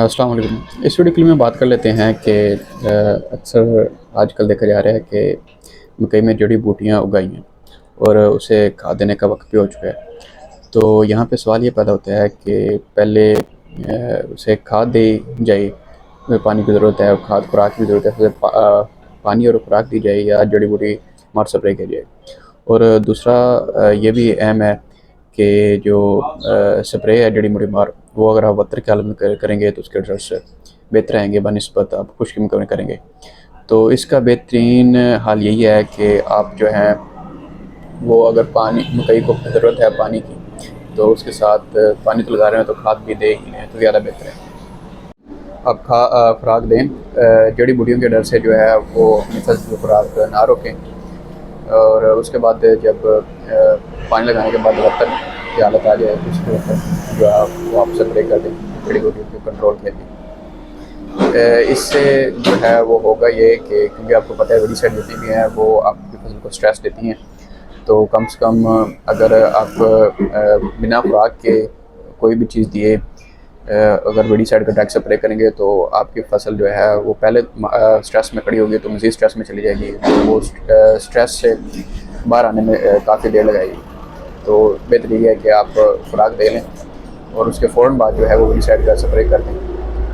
अस्सलाम वालेकुम। इस वीडियो क्लिप में बात कर लेते हैं कि अक्सर आजकल देखा जा रहा है कि मकई में जड़ी बूटियाँ उगाई हैं और उसे खाद देने का वक्त भी हो चुका है। तो यहाँ पे सवाल ये पैदा होता है कि पहले उसे खाद दी जाए, पानी की ज़रूरत है और खाद खुराक की ज़रूरत है, तो पानी और खुराक दी जाए या जड़ी बूटी मार स्प्रे की जाए। और दूसरा ये भी अहम है कि जो स्प्रे है जड़ी बूटी मार, वो अगर आप वतर की हालत में करेंगे तो उसके रिजल्ट बेहतर आएंगे बनिस्बत आप खुश्की में करेंगे। तो इसका बेहतरीन हाल यही है कि आप जो है वो अगर पानी मकई को ज़रूरत है पानी की, तो उसके साथ पानी तो लगा रहे हैं तो खाद भी दे ही हैं तो ज़्यादा बेहतर है। आप खुराक दें, जड़ी बूटियों के डर से जो है वो अपनी फसल की खुराक ना रोकें। और उसके बाद जब पानी लगाने के बाद वतर की हालत आ जाए तो उसके ऊपर जो है वो आप स्प्रे कर दें जड़ी बूटियों के कंट्रोल के लिए। इससे जो है वो होगा ये कि क्योंकि आपको पता है वेडिसाइड जितनी भी हैं वो आपकी फसल को स्ट्रेस देती हैं, तो कम से कम अगर आप बिना खुराक के कोई भी चीज़ दिए अगर वेडिसाइड का ट्रैक स्प्रे करेंगे तो आपकी फसल जो है वो पहले स्ट्रेस में खड़ी होगी तो मज़ीद स्ट्रेस में चली जाएगी, तो वो स्ट्रेस से बाहर आने में काफ़ी देर लगाएगी। तो बेहतर ये है कि आप खुराक दे लें और उसके फ़ौरन बाद जो है वो वेडिसाइड का स्प्रे कर दें।